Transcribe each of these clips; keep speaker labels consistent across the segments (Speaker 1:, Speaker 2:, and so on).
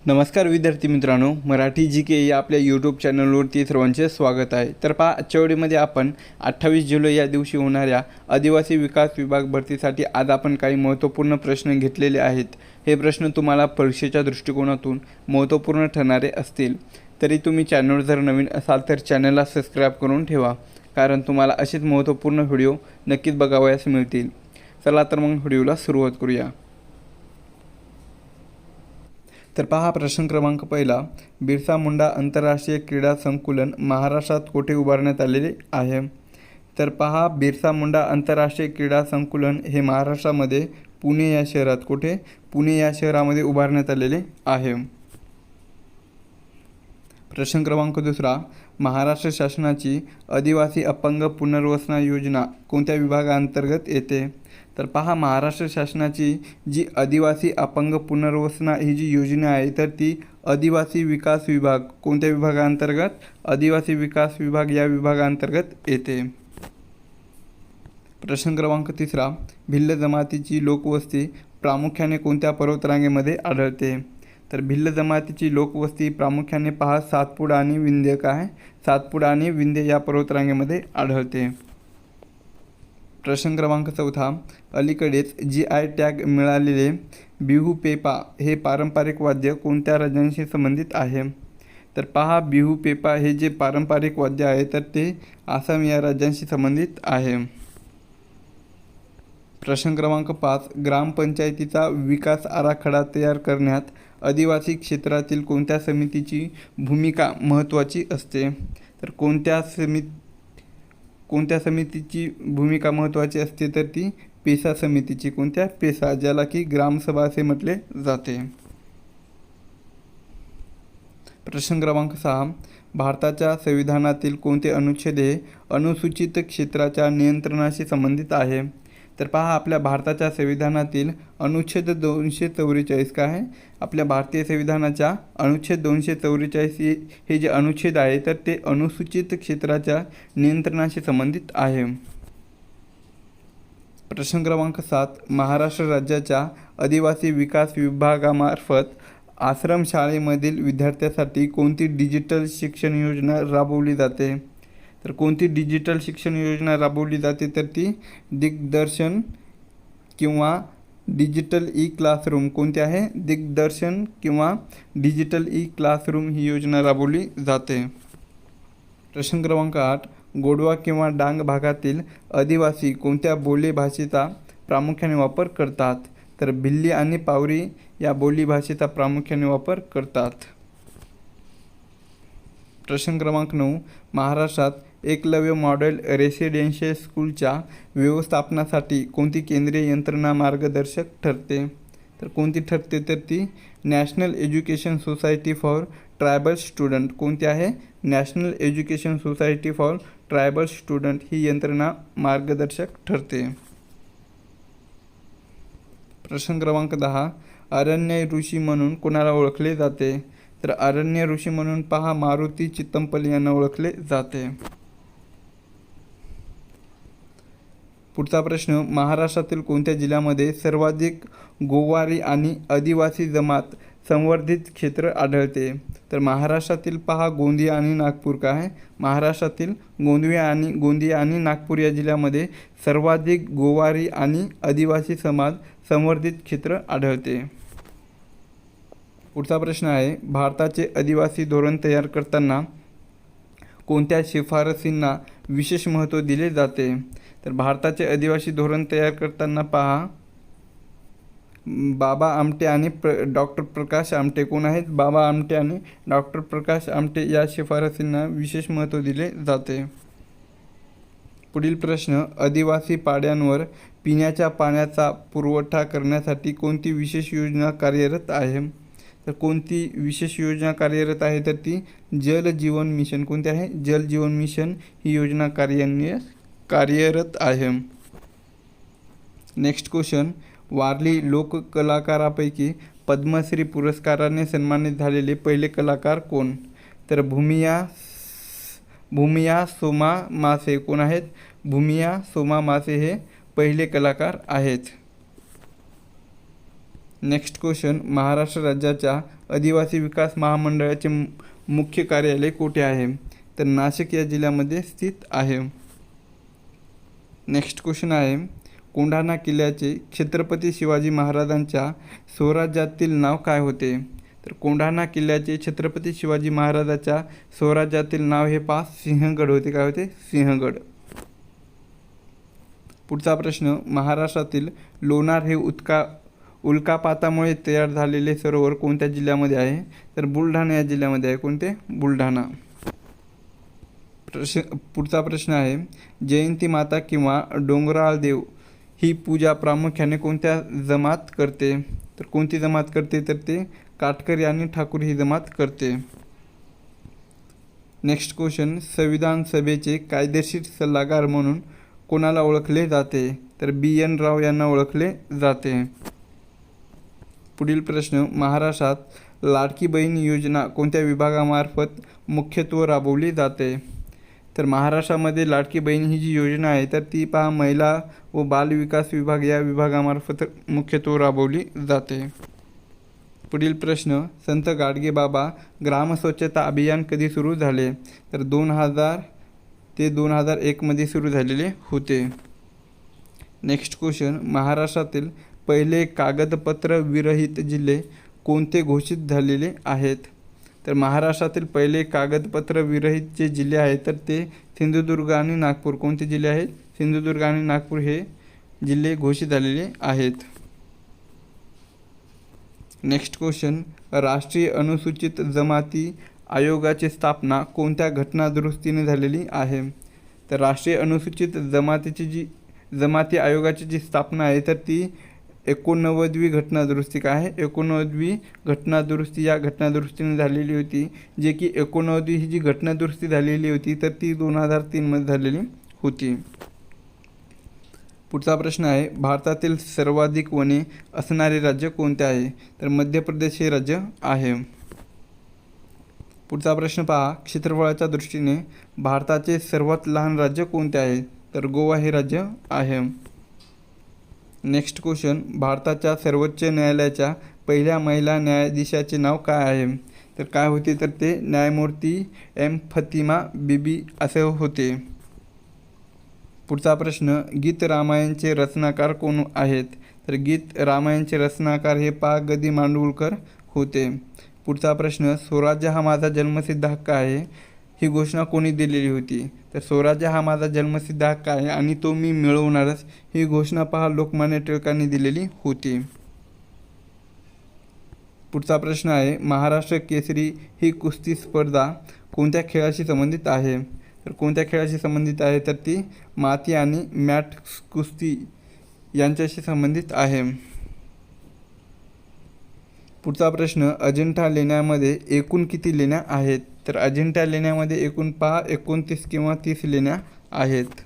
Speaker 1: नमस्कार विद्यार्थी मित्रांनो, मराठी जी के या आपल्या यूट्यूब चॅनलवरती सर्वांचे स्वागत आहे. तर पहा, आजच्या व्हिडिओमध्ये आपण 28 जुलै या दिवशी होणाऱ्या आदिवासी विकास विभाग भरतीसाठी आज आपण काही महत्त्वपूर्ण प्रश्न घेतलेले आहेत. हे प्रश्न तुम्हाला परीक्षेच्या दृष्टिकोनातून महत्त्वपूर्ण ठरणारे असतील. तरी तुम्ही चॅनलवर जर नवीन असाल तर चॅनलला सबस्क्राईब करून ठेवा, कारण तुम्हाला असेच महत्त्वपूर्ण व्हिडिओ नक्कीच बघावयास मिळतील. चला तर मग व्हिडिओला सुरुवात करूया. तर पहा, प्रश्न क्रमांक पहिला, बिरसा मुंडा आंतरराष्ट्रीय क्रीडा संकुलन महाराष्ट्रात कोठे उभारण्यात आलेले आहे? तर पहा, बिरसा मुंडा आंतरराष्ट्रीय क्रीडा संकुलन हे महाराष्ट्रामध्ये पुणे या शहरात, कुठे? पुणे या शहरामध्ये उभारण्यात आलेले आहे. प्रश्न क्रमांक दुसरा, महाराष्ट्र शासनाची आदिवासी अपंग पुनर्वसन योजना कोणत्या विभागाअंतर्गत येते? तर पहा, महाराष्ट्र शासनाची जी आदिवासी अपंग पुनर्वसन ही जी योजना आहे तर ती आदिवासी विकास विभाग कोणत्या विभागाअंतर्गत? आदिवासी विकास विभाग या विभागाअंतर्गत येते. प्रश्न क्रमांक तिसरा, भिल्ल जमातीची लोकवस्ती प्रामुख्याने कोणत्या पर्वतरांगेमध्ये आढळते? तर भिल्ल जमातीची लोकवस्ती प्रामुख्याने पहा सातपुडा आणि विंध्य सातपुडा आणि विंध्य या पर्वतरांगेमध्ये आढळते. प्रश्न क्रमांक चौथा, अलीकडेच GI टॅग मिळालेले बिहू पेपा हे पारंपरिक वाद्य कोणत्या राज्यांशी संबंधित आहे? तर पहा, बिहू पेपा हे जे पारंपरिक वाद्य आहे तर ते आसाम या राज्यांशी संबंधित आहे. प्रश्न क्रमांक 5, ग्रामपंचायतीचा विकास आराखडा तयार करण्यात आदिवासी क्षेत्रातील कोणत्या समितीची भूमिका महत्त्वाची असते? तर कोणत्या समितीची भूमिका महत्त्वाची असते? तर ती पेसा समितीची. कोणत्या? पेसा, ज्याला की ग्रामसभा असे म्हटले जाते. प्रश्न क्रमांक 6, भारताच्या संविधानातील कोणते अनुच्छेद हे अनुसूचित क्षेत्राच्या नियंत्रणाशी संबंधित आहे? तर पहा, आपल्या भारताच्या संविधानातील अनुच्छेद 244 काय आहे? आपल्या भारतीय संविधानाच्या अनुच्छेद 244 हे जे अनुच्छेद आहे तर ते अनुसूचित क्षेत्राच्या नियंत्रणाशी संबंधित आहे. प्रश्न क्रमांक 7, महाराष्ट्र राज्याच्या आदिवासी विकास विभागामार्फत आश्रमशाळेमधील विद्यार्थ्यांसाठी कोणती डिजिटल शिक्षण योजना राबवली जाते? तर कोणती डिजिटल शिक्षण योजना राबवली जाते? तर ती दिग्दर्शन किंवा डिजिटल ई क्लासरूम. कोणती आहे? दिग्दर्शन किंवा डिजिटल ई क्लासरूम ही योजना राबवली जाते. प्रश्न क्रमांक 8, गोंडवा किंवा डांग भागातील आदिवासी कोणत्या बोलीभाषेचा प्रामुख्याने वापर करतात? तर भिल्ली आणि पावरी या बोलीभाषेचा प्रामुख्याने वापर करतात. प्रश्न क्रमांक 9, महाराष्ट्रात एकलव्य मॉडेल रेसिडेन्शियल स्कूलच्या व्यवस्थापनासाठी कोणती केंद्रीय यंत्रणा मार्गदर्शक ठरते? तर कोणती ठरते? तर ती national education society for tribal student. कोणती आहे? National education society for tribal student ही यंत्रणा मार्गदर्शक ठरते. प्रश्न क्रमांक 10, अरण्य ऋषी म्हणून कोणाला ओळखले जाते? तर अरण्य ऋषी म्हणून पहा मारुती चित्तमपल्ली यांना ओळखले जाते. पुढचा प्रश्न, महाराष्ट्रातील कोणत्या जिल्ह्यामध्ये सर्वाधिक गोवारी आणि आदिवासी जमात संवर्धित क्षेत्र आढळते? तर महाराष्ट्रातील पहा गोंदिया आणि नागपूर. काय आहे? महाराष्ट्रातील गोंदिया आणि नागपूर या जिल्ह्यामध्ये सर्वाधिक गोवारी आणि आदिवासी समाज संवर्धित क्षेत्र आढळते. पुढचा प्रश्न आहे, भारताचे आदिवासी धोरण तयार करताना कोणत्या शिफारसींना विशेष महत्त्व दिले जाते? तर भारताचे आदिवासी धोरण तयार करताना पहा बाबा आमटे आणि डॉक्टर प्रकाश आमटे. कोण आहेत? बाबा आमटे आणि डॉक्टर प्रकाश आमटे या शिफारसींना विशेष महत्त्व दिले जाते. पुढील प्रश्न, आदिवासी पाड्यांवर पिण्याच्या पाण्याचा पुरवठा करण्यासाठी कोणती विशेष योजना कार्यरत आहे? तर कोणती विशेष योजना कार्यरत आहे? तर ती जल जीवन मिशन. कोणती आहे? जल जीवन मिशन ही योजना कार्यरत आहे. नेक्स्ट क्वेश्चन, वारली लोककलाकारापैकी पद्मश्री पुरस्काराने सन्मानित झालेले पहिले कलाकार कोण? तर भूमिया सोमा मासे. कोण आहेत? भूमिया सोमा मासे हे पहिले कलाकार आहेत. नेक्स्ट क्वेश्चन, महाराष्ट्र राज्याच्या आदिवासी विकास महामंडळाचे मुख्य कार्यालय कोठे आहे? तर नाशिक या जिल्ह्यामध्ये स्थित आहे. नेक्स्ट क्वेश्चन आहे, कोंढाणा किल्ल्याचे छत्रपती शिवाजी महाराजांच्या स्वराज्यातील नाव काय होते? तर कोंढाणा किल्ल्याचे छत्रपती शिवाजी महाराजांच्या स्वराज्यातील नाव हे सिंहगड होते. काय होते? सिंहगड. पुढचा प्रश्न, महाराष्ट्रातील लोणार हे उल्कापातामुळे तयार झालेले सरोवर कोणत्या जिल्ह्यामध्ये आहे? तर बुलढाणा या जिल्ह्यामध्ये आहे. कोणते? बुलढाणा. पुढचा प्रश्न आहे, जयंती माता किंवा डोंगराळ देव ही पूजा प्रामुख्याने कोणत्या जमात करते? तर कोणती जमात करते? तर ते काटकरी आणि ठाकूर ही जमात करते. नेक्स्ट क्वेश्चन, संविधान सभेचे कायदेशीर सल्लागार म्हणून कोणाला ओळखले जाते? तर BN राव यांना ओळखले जाते. पुढील प्रश्न, महाराष्ट्रात लाडकी बहीण योजना कोणत्या विभागामार्फत मुख्यत्वे राबवली जाते? तर महाराष्ट्रामध्ये लाडकी बहीण ही जी योजना आहे तर ती महिला व बाल विकास विभाग या विभागामार्फत मुख्यत्वे राबवली जाते. पुढील प्रश्न, संत गाडगेबाबा ग्राम स्वच्छता अभियान कधी सुरू झाले? तर 2000 ते 2001 मध्ये सुरू झालेले होते. नेक्स्ट क्वेश्चन, महाराष्ट्रातील पहिले कागदपत्र विरहित जिल्हे कोणते घोषित झालेले आहेत? तर महाराष्ट्रातील पहिले कागदपत्र विरहित जे जिल्हे आहेत तर ते सिंधुदुर्ग आणि नागपूर. कोणते जिल्हे आहेत? सिंधुदुर्ग आणि नागपूर हे जिल्हे घोषित झालेले आहेत. नेक्स्ट क्वेश्चन, राष्ट्रीय अनुसूचित जमाती आयोगाची स्थापना कोणत्या घटनादुरुस्तीने झालेली आहे? तर राष्ट्रीय अनुसूचित जमाती आयोगाची जी स्थापना आहे तर ती 89वी घटनादुरुस्ती. काय आहे? 89वी घटनादुरुस्ती या घटनादुरुस्तीने झालेली होती. जे की 89वी ही जी घटनादुरुस्ती झालेली होती तर ती 2003 मध्ये झालेली होती. पुढचा प्रश्न आहे, भारतातील सर्वाधिक वने असणारे राज्य कोणते आहे? तर मध्य प्रदेश हे राज्य आहे. पुढचा प्रश्न पहा, क्षेत्रफळाच्या दृष्टीने भारताचे सर्वात लहान राज्य कोणते आहे? तर गोवा हे राज्य आहे. नेक्स्ट क्वेश्चन, भारताच्या सर्वोच्च न्यायालयाच्या पहिल्या महिला न्यायाधीशाचे नाव काय आहे? तर काय होते? तर ते न्यायमूर्ती M. फतिमा बीबी असे होते. पुढचा प्रश्न, गीत रामायणचे रचनाकार कोण आहेत? तर गीत रामायणचे रचनाकार हे ग. दि. माडगूळकर होते. पुढचा प्रश्न, स्वराज्य हा माझा जन्मसिद्ध हक्क आहे ही घोषणा कोणी दिलेली होती? तर स्वराज्य हा माझा जन्मसिद्ध हक्क आहे आणि तो मी मिळवणारच ही घोषणा लोकमान्य टिळकांनी दिलेली होती. पुढचा प्रश्न आहे, महाराष्ट्र केसरी ही कुस्ती स्पर्धा कोणत्या खेळाशी संबंधित आहे? तर कोणत्या खेळाशी संबंधित आहे? तर ती माती आणि मॅट कुस्ती यांच्याशी संबंधित आहे. पुढचा प्रश्न, अजिंठा लेण्यामध्ये एकूण किती लेण्या आहेत? तर अजिंठा लेण्यामध्ये एकूण 29 किंवा 30 लेण्या आहेत.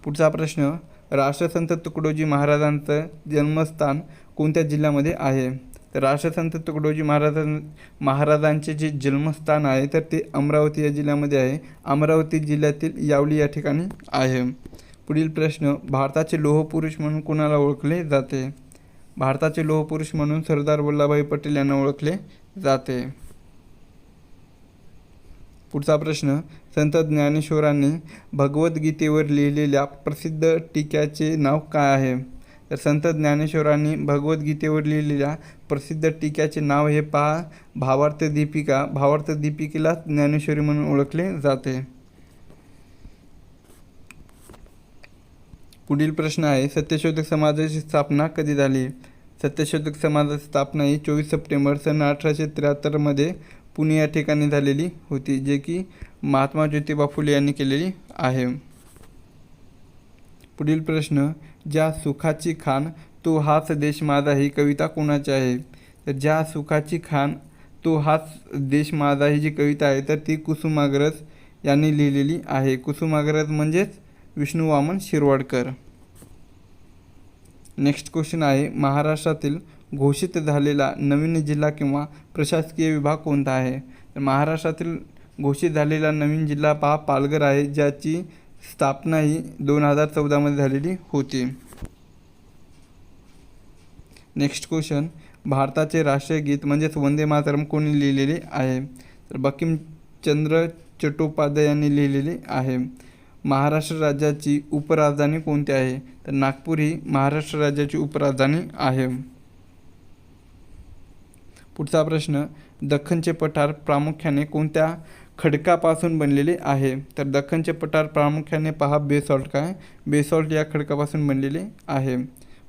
Speaker 1: पुढचा प्रश्न, राष्ट्रसंत तुकडोजी महाराजांचं जन्मस्थान कोणत्या जिल्ह्यामध्ये आहे? तर राष्ट्रसंत तुकडोजी महाराजांचे जे जन्मस्थान आहे तर ते अमरावती या जिल्ह्यामध्ये आहे. अमरावती जिल्ह्यातील यावली या ठिकाणी आहे. पुढील प्रश्न, भारताचे लोहपुरुष म्हणून कोणाला ओळखले जाते? भारताचे लोहपुरुष म्हणून सरदार वल्लभभाई पटेल यांना ओळखले जाते. पुढचा प्रश्न, संत ज्ञानेश्वरांनी भगवद्गीतेवर लिहिलेल्या प्रसिद्ध टीक्याचे नाव काय आहे? तर संत ज्ञानेश्वरांनी भगवद्गीतेवर लिहिलेल्या प्रसिद्ध टीक्याचे नाव हे भावार्थ दीपिका. भावार्थ दीपिकेला ज्ञानेश्वरी म्हणून ओळखले जाते. पुढील प्रश्न आहे, सत्यशोधक समाजाची स्थापना कधी झाली? सत्यशोधक समाजाची स्थापना ही 24 सप्टेंबर सन 1873 मध्ये पुणे या ठिकाणी झालेली होती, जे की महात्मा ज्योतिबा फुले यांनी केलेली आहे. पुढील प्रश्न, ज्या सुखाची खाण तो हाच देश माझा ही कविता कोणाची आहे? तर ज्या सुखाची खाण तो हाच देश माझा ही जी कविता आहे तर ती कुसुमाग्रज यांनी लिहिलेली आहे. कुसुमाग्रज म्हणजेच विष्णू वामन शिरवाडकर. नेक्स्ट क्वेश्चन आहे, महाराष्ट्रातील घोषित झालेला नवीन जिल्हा किंवा प्रशासकीय विभाग कोणता आहे? तर महाराष्ट्रातील घोषित झालेला नवीन जिल्हा पालघर आहे, ज्याची स्थापना ही 2014 मध्ये झालेली होती. नेक्स्ट क्वेश्चन, भारताचे राष्ट्रीय गीत म्हणजेच वंदे मातरम कोणी लिहिलेले आहे? तर बंकिमचंद्र चट्टोपाध्याय यांनी लिहिलेले आहे. महाराष्ट्र राज्याची उपराजधानी कोणती आहे? तर नागपूर ही महाराष्ट्र राज्याची उपराजधानी आहे. पुढचा प्रश्न, दख्खनचे पठार प्रामुख्याने कोणत्या खडकापासून बनलेले आहे? तर दख्खनचे पठार प्रामुख्याने पहा बेसॉल्ट, काय बेसॉल्ट या खडकापासून बनलेले आहे.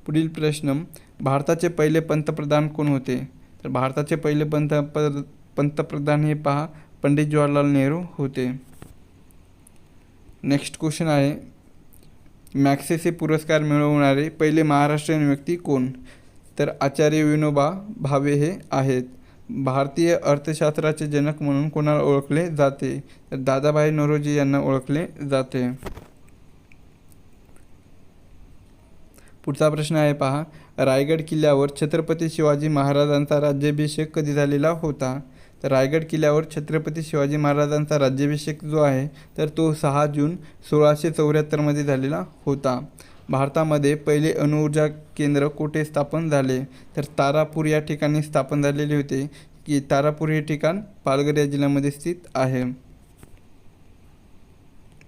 Speaker 1: पुढील प्रश्न, भारताचे पहिले पंतप्रधान कोण होते? तर भारताचे पहिले पंतप्रधान हे पहा पंडित जवाहरलाल नेहरू होते. नेक्स्ट क्वेश्चन आहे, मॅग्सेसे पुरस्कार मिळवणारे पहिले महाराष्ट्रीयन व्यक्ती कोण? तर आचार्य विनोबा भावे हे आहेत. भारतीय अर्थशास्त्राचे जनक म्हणून कोणाला ओळखले जाते? तर दादाभाई नौरोजी यांना ओळखले जाते. पुढचा प्रश्न आहे पहा, रायगड किल्ल्यावर छत्रपती शिवाजी महाराजांचा राज्याभिषेक कधी झालेला होता? तर रायगड किल्ल्यावर छत्रपती शिवाजी महाराजांचा राज्याभिषेक जो आहे तर तो 6 जून 1674 झालेला होता. भारतामध्ये पहिले अणुऊर्जा केंद्र कोठे स्थापन झाले? तर तारापूर या ठिकाणी स्थापन झालेले होते. की तारापूर हे ठिकाण पालघर या जिल्ह्यामध्ये स्थित आहे.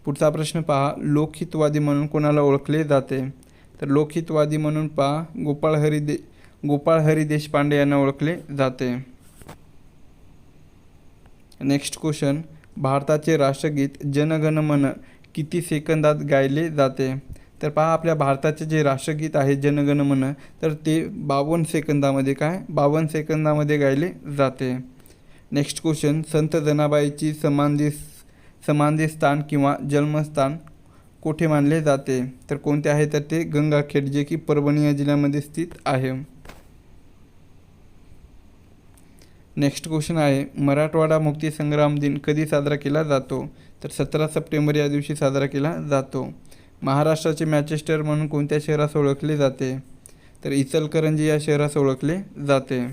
Speaker 1: पुढचा प्रश्न पहा, लोकहितवादी म्हणून कोणाला ओळखले जाते? तर लोकहितवादी म्हणून पहा गोपाळ हरी देशपांडे यांना ओळखले जाते. नेक्स्ट क्वेश्चन, भारताचे राष्ट्रगीत जनगण मन किती सेकंदात गायले जाते? तर पहा आपल्या भारताचे जे राष्ट्रगीत आहे जनगण मन तर ते 52 सेकंदामध्ये 52 सेकंदामध्ये गायले जाते. नेक्स्ट क्वेश्चन, संत जनाबाईची समाधी स्थान किंवा जन्मस्थान कोठे मानले जाते? तर कोणते आहे? तर ते गंगाखेड, जे की परभणी या जिल्ह्यामध्ये स्थित आहे. नेक्स्ट क्वेश्चन आहे, मराठवाडा मुक्ती संग्राम दिन कधी साजरा केला जातो? तर 17 सप्टेंबर या दिवशी साजरा केला जातो. महाराष्ट्राचे मँचेस्टर म्हणून कोणत्या शहरास ओळखले जाते? तर इचलकरंजी या शहरास ओळखले जाते.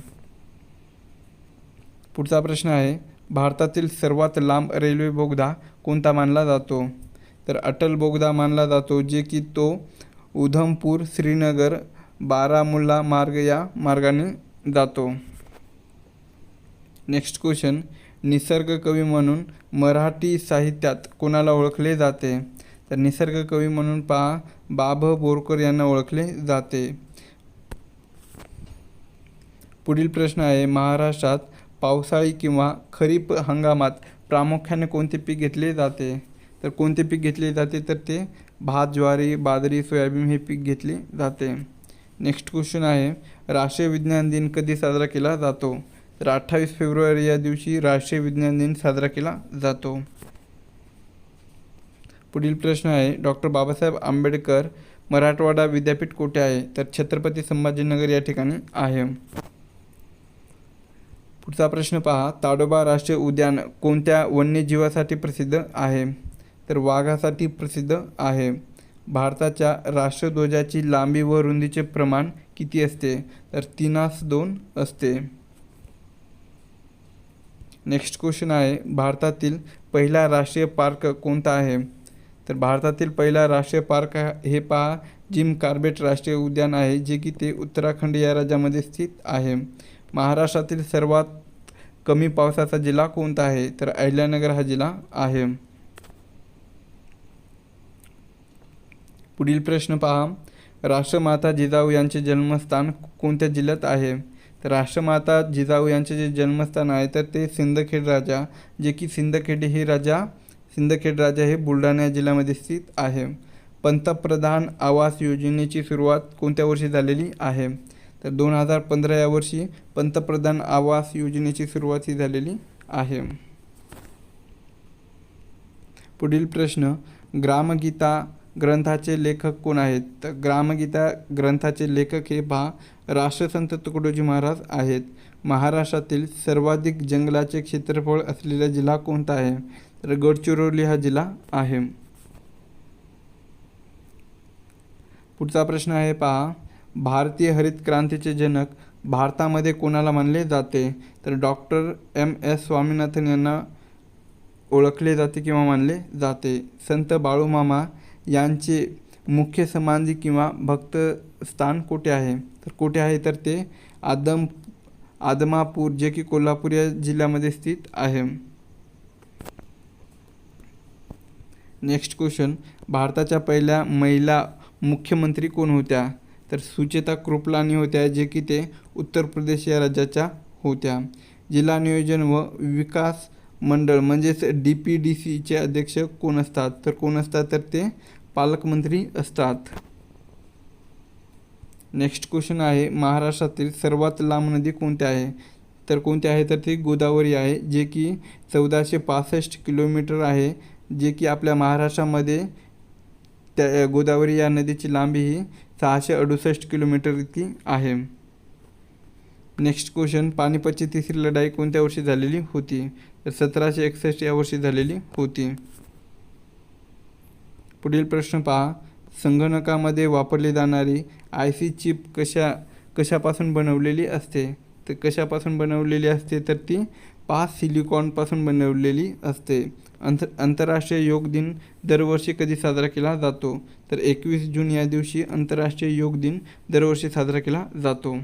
Speaker 1: पुढचा प्रश्न आहे, भारतातील सर्वात लांब रेल्वे बोगदा कोणता मानला जातो? तर अटल बोगदा मानला जातो, जे की तो उधमपूर, श्रीनगर, बारामुल्ला मार्ग या मार्गाने जातो. नेक्स्ट क्वेश्चन, निसर्ग कवी म्हणून मराठी साहित्यात कोणाला ओळखले जाते? तर निसर्ग कवी म्हणून पहा बाभ बोरकर यांना ओळखले जाते. पुढील प्रश्न आहे, महाराष्ट्रात पावसाळी किंवा खरीप हंगामात प्रामुख्याने कोणते पीक घेतले जाते? तर कोणते पीक घेतले जाते? तर ते भात, ज्वारी, बाजरी, सोयाबीन हे पीक घेतले जाते. नेक्स्ट क्वेश्चन आहे, राष्ट्रीय विज्ञान दिन कधी साजरा केला जातो? तर 28 फेब्रुवारी या दिवशी राष्ट्रीय विज्ञान दिन साजरा केला जातो. पुढील प्रश्न आहे, डॉक्टर बाबासाहेब आंबेडकर मराठवाडा विद्यापीठ कोठे आहे? तर छत्रपती संभाजीनगर या ठिकाणी आहे. पुढचा प्रश्न पहा, ताडोबा राष्ट्रीय उद्यान कोणत्या वन्यजीवासाठी प्रसिद्ध आहे? तर वाघासाठी प्रसिद्ध आहे. भारताच्या राष्ट्रध्वजाची लांबी व रुंदीचे प्रमाण किती असते? तर 3:2 असते. नेक्स्ट क्वेश्चन आहे, भारतातील पहिला राष्ट्रीय पार्क कोणता आहे? तर भारतातील पहिला राष्ट्रीय पार्क हे पहा जिम कॉर्बेट राष्ट्रीय उद्यान आहे, जे की ते उत्तराखंड या राज्यामध्ये स्थित आहे. महाराष्ट्रातील सर्वात कमी पावसाचा जिल्हा कोणता आहे? तर अहिल्यानगर हा जिल्हा आहे. पुढील प्रश्न पहा, राष्ट्रमाता जिजाऊ यांचे जन्मस्थान कोणत्या जिल्ह्यात आहे? तर राष्ट्रमाता जिजाऊ यांचे जे जन्मस्थान आहे तर ते सिंदखेड राजा, जे की सिंदखेड राजा हे बुलढाणा जिल्ह्यामध्ये स्थित आहे. पंतप्रधान आवास योजनेची सुरुवात कोणत्या वर्षी झालेली आहे? तर 2015 या वर्षी पंतप्रधान आवास योजनेची सुरुवात ही झालेली आहे. पुढील प्रश्न, ग्रामगीता ग्रंथाचे लेखक कोण आहेत? तर ग्रामगीता ग्रंथाचे लेखक हे राष्ट्रसंत तुकडोजी महाराज आहेत. महाराष्ट्रातील सर्वाधिक जंगलाचे क्षेत्रफळ असलेला जिल्हा कोणता आहे? तर गडचिरोली हा जिल्हा आहे. पुढचा प्रश्न आहे पहा, भारतीय हरित क्रांतीचे जनक भारतामध्ये कोणाला मानले जाते? तर डॉक्टर M.S. स्वामीनाथन यांना ओळखले जाते किंवा मानले जाते. संत बाळूमामा यांचे मुख्य समाधी किंवा भक्त स्थान कोठे आहे? तर कोठे आहे? तर ते आदमापूर जे की कोल्हापूर या जिल्ह्यामध्ये स्थित आहे. नेक्स्ट क्वेश्चन, भारताच्या पहिल्या महिला मुख्यमंत्री कोण होत्या? तर सुचेता कृपलानी होत्या, जे की ते उत्तर प्रदेश या राज्याच्या होत्या. जिल्हा नियोजन व विकास मंडळ म्हणजेच DPDCचे अध्यक्ष कोण असतात? तर कोण असतात? तर ते पालकमंत्री असतात. नेक्स्ट क्वेश्चन आहे, महाराष्ट्रातील सर्वात लांब नदी कोणती आहे? तर कोणती आहे? तर ती गोदावरी आहे, जे की 1465 किलोमीटर आहे, जे की आपल्या महाराष्ट्रामध्ये त्या गोदावरी या नदीची लांबी ही 668 किलोमीटर इतकी आहे. नेक्स्ट क्वेश्चन, पानिपतची तिसरी लढाई कोणत्या वर्षी झालेली होती? तर 1761 या वर्षी झालेली होती. पुढील प्रश्न पहा, संगणकामध्ये वापरली जाणारी IC चिप कशापासून बनवलेली असते? तर कशापासून बनवलेली असते? तर ती 5 सिलिकॉनपासून बनवलेली असते. आंतरराष्ट्रीय योग दिन दरवर्षी कधी साजरा केला जातो? तर 21 जून या दिवशी आंतरराष्ट्रीय योग दिन दरवर्षी साजरा केला जातो.